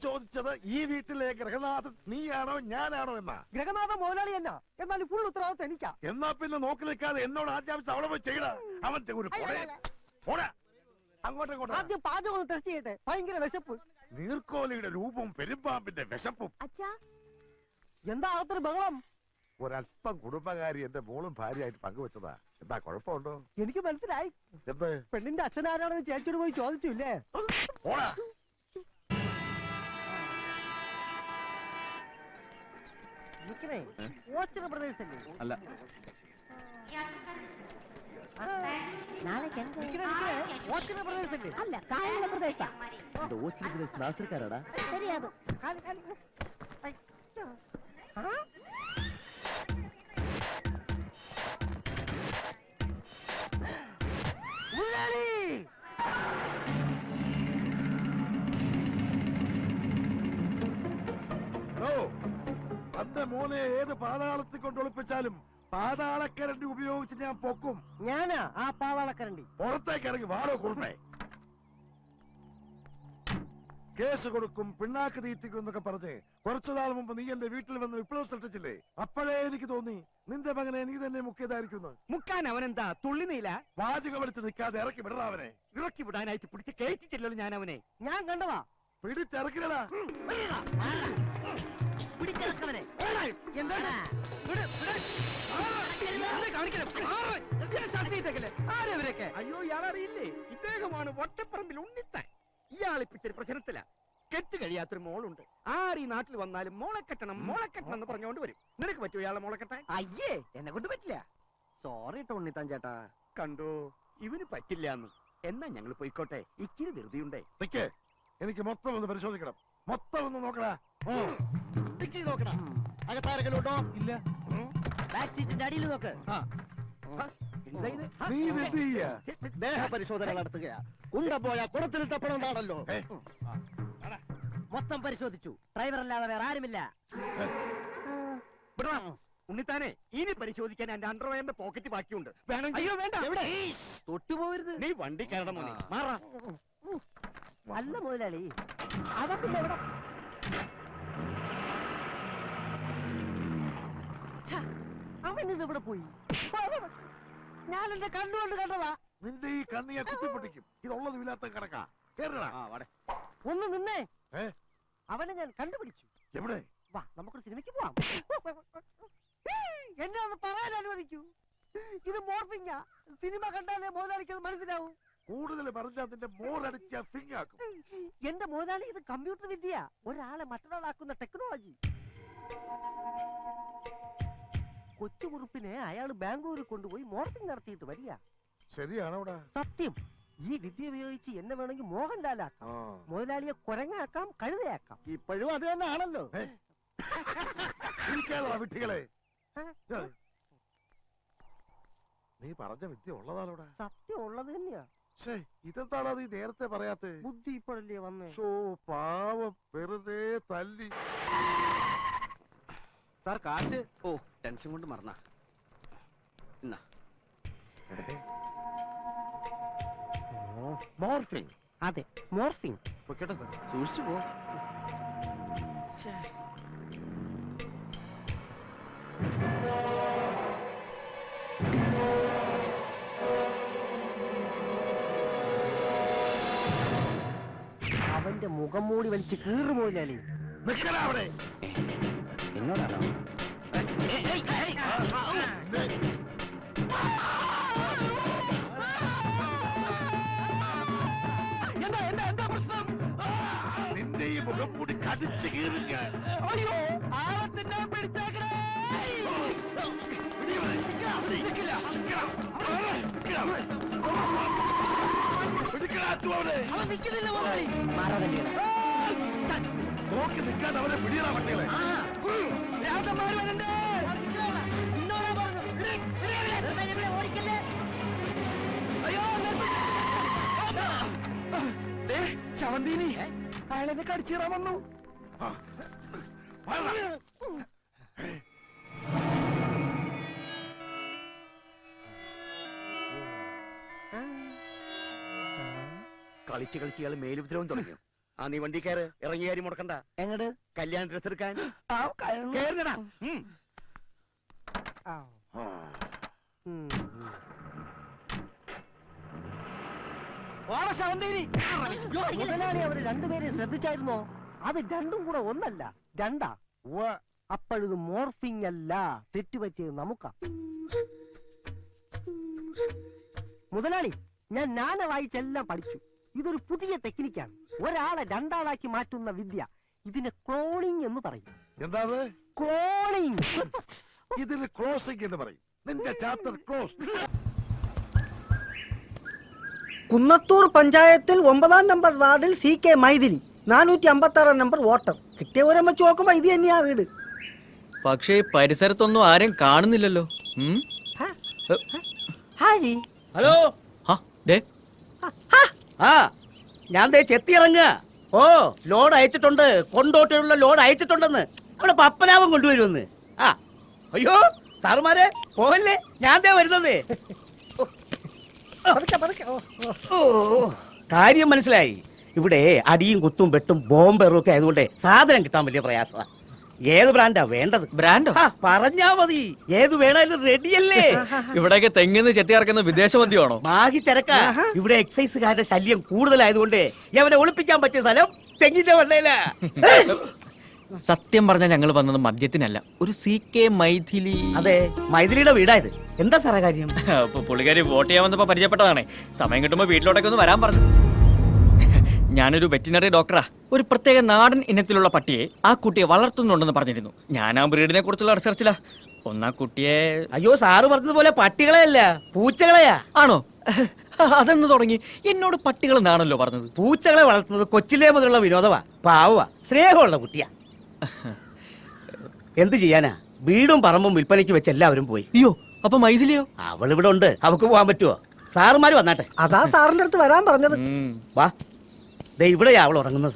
ചോദിച്ചത് ഈ വീട്ടിലെ ഗൃഹനാഥൻ നീയാണോ ഞാനാണോ എന്നാ. ഗൃഹനാഥൻ മുതലാളി എന്നാ, എന്നാലും ഫുൾ ഉത്തരവാദിത്വം എനിക്കാ. എന്നാ പിന്നെ നോക്കി നിൽക്കാതെ എന്നോട് ആദ്യം അവിടെ പോയി ചെയ്യടാ. അവൻ ഒരു അങ്ങോട്ടും ആദ്യം പാചകം ടെസ്റ്റ് ചെയ്യട്ടെ. ഭയങ്കര വിശപ്പ്. നീർക്കോലിയുടെ രൂപവും പെരുമ്പാമ്പിന്റെ വിശപ്പും. എന്താ അകത്തൊരു ബഹളം? ഒരല്പം കുടുംബകാരി എന്റെ മോളും ഭാര്യയായിട്ട് പങ്കുവെച്ചതാ. എന്താ കുഴപ്പമുണ്ടോ? എനിക്ക് മനസ്സിലായി. എന്ത്? പെണ്ണിന്റെ അച്ഛനാരാണെന്ന് ചേച്ചിയോട് പോയി ചോദിച്ചില്ലേ? നിക്കണേ, ഓച്ചിറ ബ്രദേഴ്സ് അല്ലേ? അല്ല, ഓച്ചിറ ബ്രദേഴ്സ് അല്ലേ? അല്ല, കായല പ്രദേശാ. ഓച്ചിറ ബ്രദേഴ്സ് നാസർക്കാരാടാ. ശരിയാത്. തന്റെ മോനെ ഏത് പാതാളത്തിൽ കൊണ്ട് ഒളിപ്പിച്ചാലും പാതാളക്കരണ്ടി ഉപയോഗിച്ച് ഞാൻ പൊക്കും. ഞാനാ ആ പാതാളക്കരണ്ടി. പുറത്തേക്ക് ഇറങ്ങി വാടോ കുറുമേ. കേസ് കൊടുക്കും, പിണ്ണാക്ക് തീറ്റിക്കും എന്നൊക്കെ പറഞ്ഞ് കുറച്ചുനാൾ മുമ്പ് നീ എന്റെ വീട്ടിൽ വന്ന് വിപ്ലവം സൃഷ്ടിച്ചില്ലേ? അപ്പോഴേ എനിക്ക് തോന്നി നിന്റെ മകനെ നീ തന്നെ മുക്കിയതായിരിക്കുന്നു. മുക്കാൻ അവനെന്താ തുള്ളിനീല? വാചകം വലിച്ച് നിൽക്കാതെ ഇറക്കി വിടറാ അവനെ. ഇറക്കി വിടാനായിട്ട് പിടിച്ച് കയറ്റിച്ചില്ലല്ലോ ഞാൻ അവനെ. ഞാൻ കണ്ടതാ. പിടിച്ചിറക്കില്ലടാ. പിടിച്ചിറക്കവനെ. അയ്യോ, ഇയാളറിയില്ലേ? ഇദ്ദേഹമാണ് വട്ടപ്പറമ്പിൽ ഉണ്ണിത്താൻ. ഇയാളിപ്പിച്ചൊരു പ്രശ്നത്തില. കെട്ട് കഴിയാത്തൊരു മോളുണ്ട്. ആരീ നാട്ടിൽ വന്നാലും മോളെ കെട്ടണം എന്ന് പറഞ്ഞുകൊണ്ട് വരും. നിനക്ക് പറ്റുമോ ഇയാളെ മോളെ കെട്ടാൻ? അയ്യേ, എന്നെ കൊണ്ട് പറ്റില്ല. സോറി ഉണ്ണിത്താൻ ചേട്ടാ. കണ്ടോ, ഇവന് പറ്റില്ല എന്ന്. എന്നാ ഞങ്ങൾ പോയിക്കോട്ടെ, ഇച്ചിരി ധൃതിയുണ്ടേ. എനിക്ക് മൊത്തം ഒന്ന് പരിശോധിക്കണം. മൊത്തം ഒന്ന് നോക്കടാ. നോക്കണം. അകത്താരെങ്കിലും ഉണ്ടോ? ഇല്ല. ബാക്ക് സീറ്റിന്റെ അടിയിൽ നോക്ക്. നീ ഇത് ചെയ്യാ? ദേഹ പരിശോധന നടത്തുകയാ. കുണ്ട പോയ കുടത്തിൽ തപ്പണമെന്നാണല്ലോ. മൊത്തം പരിശോധിച്ചു. ഡ്രൈവർ അല്ലാതെ വേറെ ആരുമില്ല. ഉണ്ണിത്താനെ, ഇനി പരിശോധിക്കാൻ എന്റെ അണ്ടർവെയറിന്റെ പോക്കറ്റ് ബാക്കിയുണ്ട്. വേണം. അയ്യോ വേണ്ട, എവിടെ തൊട്ടുപോകരുത്. നീ വണ്ടി കയറണം മോനെ. മാറാ. അല്ല മുതലാളി, അതൊക്കെ എവിടെ? അവനിത് ഇവിടെ പോയി. ഞാൻ എന്റെ കണ്ണുകൊണ്ട് കണ്ടതാ. നിന്റെ ഈ കണ്ണിയെ കുത്തിപ്പൊട്ടിക്കും. ഇതുള്ളത് ഇല്ലാത്ത കിടക്കാ. ഒന്ന് നിന്നേ. അവനെ ഞാൻ കണ്ടുപിടിച്ചു. എവിടെ? വാ, നമുക്കൊരു സിനിമയ്ക്ക് പോവാം. എന്നെ ഒന്ന് പറയാൻ അനുവദിക്കൂ. ഇത് മോർഫിംഗാ. സിനിമ കണ്ടാലേ മുതലാളിക്ക് അത് മനസ്സിലാവും. കൂടുതൽ പറഞ്ഞാൽ നിന്റെ മോറടിച്ച ഫിംഗാക്കും. എന്റെ മുതലാളി, ഇത് കമ്പ്യൂട്ടർ വിദ്യ. ഒരാളെ മറ്റൊരാളാക്കുന്ന ടെക്നോളജി. കൊച്ചുകുറുപ്പിനെ അയാൾ ബാംഗ്ലൂരിൽ കൊണ്ടുപോയി മോർഫിംഗ് നടത്തിയിട്ട് വരിക. ശരിയാണോടാ? സത്യം. ഈ വിദ്യ ഉപയോഗിച്ച് എന്നെ വേണമെങ്കിൽ മോഹൻലാലാക്കാം, മുതലാളിയെ കുരങ്ങാക്കാം, കഴുതയാക്കാം. ഇപ്പോഴും അത് തന്നെ ആണല്ലോ. വിട്ടികളെ, നീ പറഞ്ഞ വിദ്യ ഉള്ളതാണോടാ? സത്യം ഉള്ളത് തന്നെയാ. ഇതെന്താണോ നീ നേരത്തെ പറയാത്ത? ബുദ്ധി ഇപ്പോഴല്ലേ വന്നേ. പാവം, വെറുതെ തല്ലി. സാർ കാശ്. ഓ, ടെൻഷൻ കൊണ്ട് മറന്നാ. മോർഫിംഗ്. അതെ, മോർഫിംഗ്. കേട്ടോ സാർ, സൂക്ഷിച്ചു പോ. അവന്റെ മുഖം മൂടി വലിച്ച് കീറുപോയില്ലേ? അവിടെ എന്നോടാണോ? എന്താ പ്രശ്നം? നിന്റെ ഈ മുഖം കൂടി കടിച്ചു കീറുക. അയ്യോ, ആളത്തിന്റെ പിടിച്ചേക്കണേ. നോക്കി നിൽക്കാൻ അവരെ പിടിയണ പട്ടികളെ. ചവന്തീനി അയാളെന്നെ കടിച്ചീറാൻ വന്നു. കളിച്ച് കളിച്ച് ഇയാൾ മേലുപദ്രവം തുടങ്ങി. ആ നീ വണ്ടി കയറ്, ഇറങ്ങി കാര്യം മുടക്കണ്ട. എങ്ങട് കല്യാണ ഡ്രസ് എടുക്കാൻ ആ, കയറുന്നു. കേറുന്നെടാ. ആ. ഉം. മുതലാളി അവര് രണ്ടുപേരെയും ശ്രദ്ധിച്ചായിരുന്നോ? അത് രണ്ടും കൂടെ ഒന്നല്ല, രണ്ടാ. അപ്പോഴത് മോർഫിംഗ് അല്ല, തെറ്റുപറ്റിയത് നമുക്കാ. മുതലാളി, ഞാൻ നാന വായിച്ചെല്ലാം പഠിച്ചു. ഇതൊരു പുതിയ ടെക്നിക്കാണ്, ഒരാളെ രണ്ടാളാക്കി മാറ്റുന്ന വിദ്യ. ഇതിന് ക്ലോണിംഗ് എന്ന് പറയും. എന്താ ക്ലോണിംഗ്. ഇതിന് ക്ലോസിംഗ് എന്ന് പറയും. നിന്റെ ചാപ്റ്റർ ക്ലോസ്. കുന്നത്തൂർ പഞ്ചായത്തിൽ 9-ാം നമ്പർ വാർഡിൽ CK മൈഥിലി, 456 നമ്പർ വോട്ടർ. കിട്ടിയ ഓരം വെച്ച് നോക്കുമ്പോ ഇത് തന്നെയാ വീട്. പക്ഷേ പരിസരത്തൊന്നും ആരും കാണുന്നില്ലല്ലോ. ഹലോ, ദേ ആ ഞാൻ ദേ ചെത്തിയിറങ്ങുക. ഓ, ലോഡ് അയച്ചിട്ടുണ്ട്, കൊണ്ടോട്ടിലുള്ള ലോഡ് അയച്ചിട്ടുണ്ടെന്ന്. അവിടെ പപ്പനാവൻ കൊണ്ടുവരുമെന്ന്. ആ അയ്യോ സാറുമാരെ പോകല്ലേ, ഞാൻ ദേ വരുന്നതേ. ഓ, കാര്യം മനസ്സിലായി. ഇവിടെ അടിയും കുത്തും വെട്ടും ബോംബെറും ഒക്കെ ആയതുകൊണ്ട് സാധനം കിട്ടാൻ വലിയ പ്രയാസമാണ്. ഏത് ബ്രാൻഡാ വേണ്ടത്? ബ്രാൻഡോ? പറഞ്ഞാ മതി, ഏത് വേണാലും റെഡിയല്ലേ. ഇവിടെയൊക്കെ തെങ്ങിന്ന് ചെത്തി ഇറക്കുന്ന വിദേശ മദ്യമാണോ? മാഗി ചരക്ക. ഇവിടെ എക്സൈസുകാരുടെ ശല്യം കൂടുതലായതുകൊണ്ട് അവനെ ഒളിപ്പിക്കാൻ പറ്റിയ സ്ഥലം തെങ്ങിന്റെ വണ്ടയില. സത്യം പറഞ്ഞാൽ ഞങ്ങൾ വന്നത് മദ്യത്തിനല്ല, ഒരു CK മൈഥിലി. അതെ, മൈഥിലിയുടെ വീടായത്. എന്താ സാറേ കാര്യം? അപ്പൊ പുള്ളിക്കാരി വോട്ട് ചെയ്യാൻ വന്നപ്പോ പരിചയപ്പെട്ടതാണേ. സമയം കിട്ടുമ്പോ വീട്ടിലോട്ടൊക്കെ ഒന്ന് വരാൻ പറഞ്ഞു. ഞാനൊരു വെറ്റിനറി ഡോക്ടറാ. ഒരു പ്രത്യേക നാടൻ ഇനത്തിലുള്ള പട്ടിയെ ആ കുട്ടിയെ വളർത്തുന്നുണ്ടെന്ന് പറഞ്ഞിരുന്നു. ഞാൻ ആ ബ്രീഡിനെ കുറിച്ചുള്ള റിസർച്ചിലാ. ഒന്നാ കുട്ടിയെ. അയ്യോ, സാറ് പറഞ്ഞതുപോലെ പട്ടികളെയല്ല, പൂച്ചകളെയാ. ആണോ? അതെന്ന് തുടങ്ങി. എന്നോട് പട്ടികൾ എന്നാണല്ലോ പറഞ്ഞത്. പൂച്ചകളെ വളർത്തുന്നത് കൊച്ചിലേ മുതലുള്ള വിനോദമാ. പാവുക, സ്നേഹമുള്ള കുട്ടിയാ. എന്ത് ചെയ്യാനാ, വീടും പറമ്പും വിൽപ്പനയ്ക്ക് വെച്ച് എല്ലാവരും പോയി. അയ്യോ, അപ്പൊ മൈഥിലിയോ? അവളിവിടെ ഉണ്ട്, അവക്ക് പോകാൻ പറ്റുമോ? സാറുമാര് വന്നാട്ടെ. അതാ സാറിന്റെ അടുത്ത് വരാൻ പറഞ്ഞത്. വാ, ദേ ഇവിടെയാ അവൾ ഉറങ്ങുന്നത്.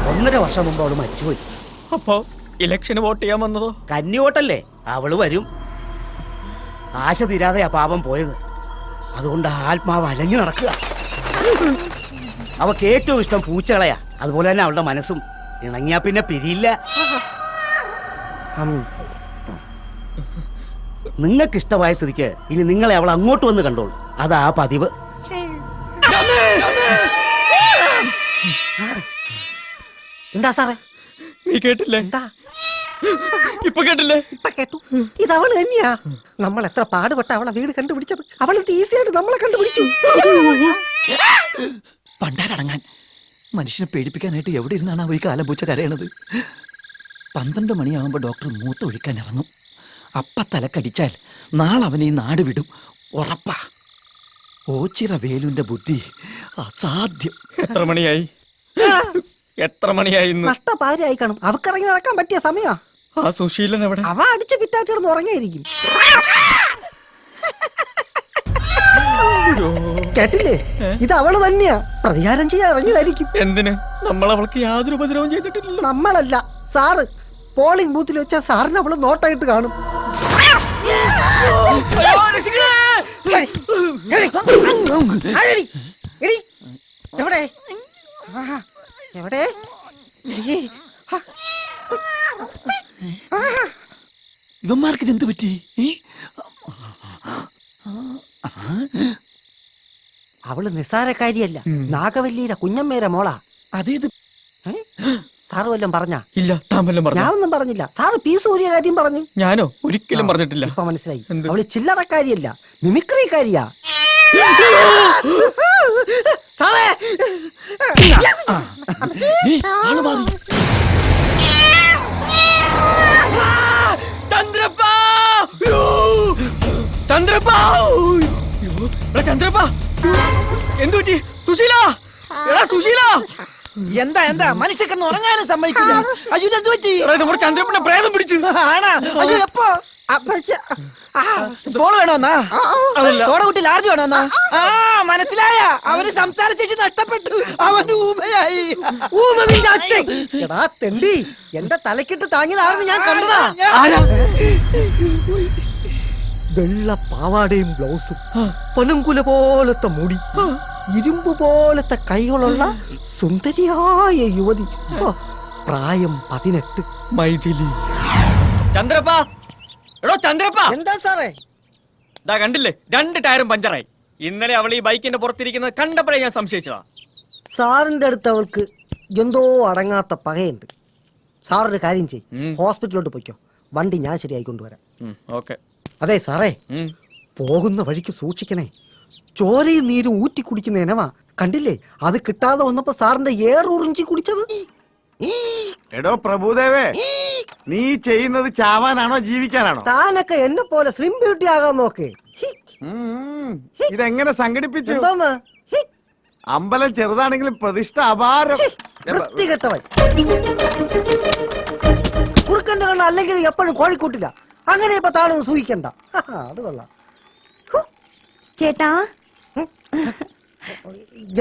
1.5 വർഷം മുമ്പ് അവള് മരിച്ചുപോയി. അപ്പോ ഇലക്ഷന് വോട്ട് ചെയ്യാൻ വന്നതോ? കന്നിവോട്ടല്ലേ, അവള് വരും. ആശ തീരാതെയാ പാപം പോയത്. അതുകൊണ്ട് ആത്മാവ് അലഞ്ഞു നടക്കുക. അവക്ക് ഏറ്റവും ഇഷ്ടം പൂച്ചകളെയാ. അതുപോലെ തന്നെ അവളുടെ മനസ്സും. ഇണങ്ങിയാ പിന്നെ പിരിയില്ല. നിങ്ങൾക്ക് ഇഷ്ടമായ സ്ഥിതിക്ക് ഇനി നിങ്ങളെ അവൾ അങ്ങോട്ട് വന്ന് കണ്ടോളൂ. അതാ പതിവ്. എന്താ സാറേ? നീ കേട്ടില്ലേ? എന്താ ഇപ്പൊ കേട്ടില്ലേ? ഇപ്പൊ കേട്ടു. ഇത് അവള് തന്നെയാ. നമ്മൾ എത്ര പാടുപെട്ട അവളെ വീട് കണ്ടുപിടിച്ചത്. അവള് ഈസിയായിട്ട് നമ്മളെ കണ്ടുപിടിച്ചു. പണ്ടാരടങ്ങാൻ മനുഷ്യനെ പേടിപ്പിക്കാനായിട്ട് എവിടെ ഇരുന്നാണ് ഈ കാലം പൂച്ച കരയണത്? 12 മണിയാകുമ്പോൾ ഡോക്ടർ മൂത്ത ഒഴിക്കാൻ ഇറങ്ങും. അപ്പ തലക്കടിച്ചാൽ നാളെ അവനെ ഈ നാട് വിടും, ഉറപ്പാ. ഓച്ചിറ വേലുവിന്റെ ബുദ്ധി അസാധ്യം. എത്ര മണിയായി? എത്ര മണിയായി? നഷ്ടപാരായി കാണും. അവക്കിറങ്ങി നടക്കാൻ പറ്റിയ സമയാ. ആ സുശീലൻ എവിടെ? അവ അടിച്ച് പിറ്റാറ്റി കിടന്ന് ഉറങ്ങിയിരിക്കും. കേട്ടില്ലേ? ഇത് അവള് തന്നെയാ. പ്രതികാരം ചെയ്യാൻ ഇറങ്ങിയതായിരിക്കും. എന്തിന്? നമ്മൾ അവൾക്ക് യാതൊരു ഉപദ്രവം ചെയ്തിട്ടില്ലല്ലോ. നമ്മളല്ല, സാറ്. പോളിംഗ് ബൂത്തിൽ വെച്ചാൽ സാറിന് അവള് നോട്ടായിട്ട് കാണും. എവിടെ എവിടെ? ഇവന്മാർക്ക് ഇതെന്ത് പറ്റി? അവള് നിസ്സാരക്കാരിയല്ല, നാഗവല്ലിയുടെ കുഞ്ഞമ്മേരെ മോളാ. അതേത്? സാറ് വല്ലതും പറഞ്ഞാ? ഇല്ല, താൻ വല്ലതും പറഞ്ഞു? ഞാൻ ഒന്നും പറഞ്ഞില്ല. സാറ് പീസ് ഊരിയ കാര്യം പറഞ്ഞു. ഞാനോ? ഒരിക്കലും പറഞ്ഞിട്ടില്ല. ഇപ്പൊ മനസ്സിലായി. അവള് ചില്ലറക്കാരിയല്ല, മിമിക്രിക്കാരിയാ. സാറേ, എന്തുപറ്റി? സുശീല, സുശീല, എന്താ എന്താ മനുഷ്യക്കെന്ന് ഉറങ്ങാനും സമ്മതിക്കില്ല. അയ്യോ, എന്ത് പറ്റി? നമ്മുടെ ചന്ദ്രപ്പനെ പ്രേതം പിടിച്ചു. ആണാ? അയ്യോ, എപ്പോ? സ്മോള് വേണോന്നാ? സോഡ കുട്ടി ലാർജ് വേണോന്നാ? ആ, മനസ്സിലായ. അവന് സംസാര ശേഷി നഷ്ടപ്പെട്ടു. അവന് ഊമയായി. എടാ തെണ്ടി, എന്റെ തലക്കിട്ട് താങ്ങിയതാണെന്ന് ഞാൻ കണ്ടടാ. വെള്ള പാവാടയും ബ്ലൗസും പനങ്കുല പോലത്തെ മുടി ഇരുമ്പ് പോലത്തെ കൈകളുള്ള സുന്ദരിയായ യുവതി പ്രായം 18 മൈഥിലി. ചന്ദ്രപ്പ എടോ ചന്ദ്രപ്പ, എന്താ സാറേ? ദാ കണ്ടില്ലേ 2 ടയറും പഞ്ചറായി. ഇന്നലെ അവൾ ഈ ബൈക്കിന്റെ പുറത്തിരിക്കുന്നത് കണ്ടപ്പോഴേ ഞാൻ സംശയിച്ചതാ. സാറിന്റെ അടുത്ത് അവൾക്ക് എന്തോ അടങ്ങാത്ത പകയുണ്ട്. സാറൊരു കാര്യം ചെയ്യും, ഹോസ്പിറ്റലിലോട്ട് പോയിക്കോ, വണ്ടി ഞാൻ ശരിയായി കൊണ്ടുവരാം. ഓക്കെ. അതെ സാറേ, പോകുന്ന വഴിക്ക് സൂക്ഷിക്കണേ. ചോരയും നീരും ഊറ്റി കുടിക്കുന്ന ഇനവാ. കണ്ടില്ലേ, അത് കിട്ടാതെ വന്നപ്പോ സാറിന്റെ ഉറിഞ്ചി കുടിച്ചത്. എടോ പ്രഭുദേവേ, നീ ചെയ്യുന്നത് ചാവാനാണോ ജീവിക്കാനാണോ? താനൊക്കെ എന്നെ പോലെ സ്ലിം ബ്യൂട്ടി ആകാൻ നോക്ക്. ഇതെങ്ങനെ സംഘടിപ്പിച്ചു? എന്താന്ന്? അമ്പലം ചെറുതാണെങ്കിലും പ്രതിഷ്ഠ അപാരം. വൃത്തികെട്ടവൻ. കുറുക്കന്റെ കണ്ണ അല്ലെങ്കിൽ എപ്പോഴും കോഴിക്കൂട്ടില്ല. അങ്ങനെ ഇപ്പൊ താനൊന്ന് സൂഹിക്കണ്ട. അത് കൊള്ളാം. ചേട്ടാ,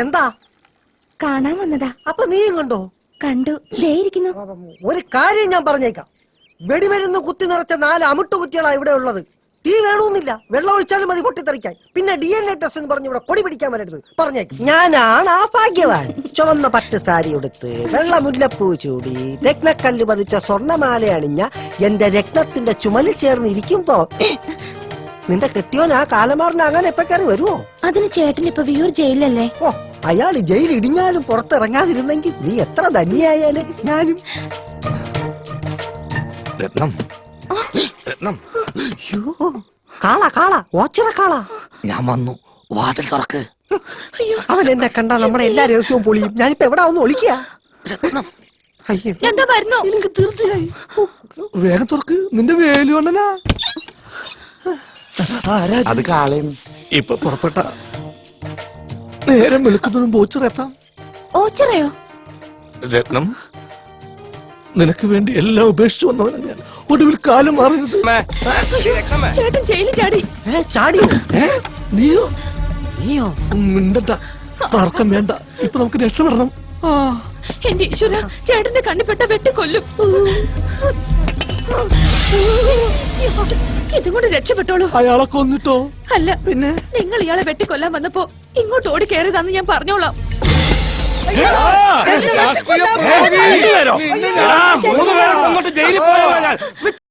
എന്താ കാണാൻ വന്നതാ. അപ്പൊ നീയും കണ്ടോ? കണ്ടു, ദേ ഇരിക്കുന്നു. ഒരു കാര്യം ഞാൻ പറഞ്ഞേക്കാം, വെടിമരുന്ന് കുത്തി നിറച്ച 4 അമിട്ടു കുറ്റികളാ ഇവിടെ ഉള്ളത്. തീ വേണമെന്നില്ല, വെള്ളം ഒഴിച്ചാലും മതി പൊട്ടിത്തെറിക്കാൻ. പിന്നെ DNA ടെസ്റ്റ് എന്ന് പറഞ്ഞ് ഇവിടെ കൊടി പിടിക്കാൻ വരരുത് പറഞ്ഞേക്കും. ഞാനാണ് ആ ഭാഗ്യവാൻ. ചുവന്ന പട്ട് സാരി ഉടുത്ത് വെള്ള മുല്ലപ്പൂ ചൂടി രത്നക്കല്ല് പതിച്ച സ്വർണ്ണമാല അണിഞ്ഞ എന്റെ രത്നത്തിന്റെ ചുമലിൽ ചേർന്ന് ഇരിക്കുമ്പോ നിന്റെ കെട്ടിയോൻ ആ കാലമാറിന് അങ്ങനെ എപ്പോ കയറി വരുമോ? അതിന് ചേട്ടൻ ഇപ്പൊ വിയൂർ ജയിലല്ലേ? ഓ, അയാൾ ജയിൽ ഇടിഞ്ഞാലും പുറത്തിറങ്ങാതിരുന്നെങ്കിൽ നീ എത്ര ധനിയായാലും ഞാനും. രത്നം, രത്നം, കാള ഓച്ചിറ കാള. ഞാൻ വന്നു, വാതിൽ തുറക്ക്. അവൻ എന്നെ കണ്ടാ നമ്മുടെ എല്ലാ രഹസ്യവും പൊളിയും. ഞാനിപ്പോ എവിടെ ഒന്ന് ഒളിക്കുക. എന്താ വരുന്നു? എനിക്ക് തീർച്ചയായി. വേഗം തുറക്ക്, നിന്റെ വേലു കൊണ്ടനാ. അത് കാളയും. ഇപ്പൊ പുറപ്പെട്ട നേരം വെളുക്കുന്നതും ബോച്ചിറെത്താം. ഓച്ചിറയോ? രത്നം, നിനക്ക് വേണ്ടി എല്ലാം ഉപേക്ഷിച്ചു വന്നവനാ ഞാൻ. ഒടുവിൽ കാലം മാറരുത്. ചേട്ടൻ ജയിലിൽ ചാടി. ചാടിയോ? നീയോ? മിണ്ടണ്ട, തർക്കം വേണ്ട. ഇപ്പൊ നമുക്ക് രക്ഷപ്പെടണം. എന്റെ ഈശ്വര, ചേട്ടന്റെ കണ്ണിപ്പെട്ട വെട്ടിക്കൊല്ലും. ഇതും കൊണ്ട് രക്ഷപ്പെട്ടോളൂ. അയാളെ കൊന്നിട്ടോ? അല്ല, പിന്നെ നിങ്ങൾ ഇയാളെ വെട്ടിക്കൊല്ലാൻ വന്നപ്പോ ഇങ്ങോട്ട് ഓടി കയറിയതാന്ന് ഞാൻ പറഞ്ഞോളാം. അങ്ങോട്ട് ജയിലിൽ പോയാ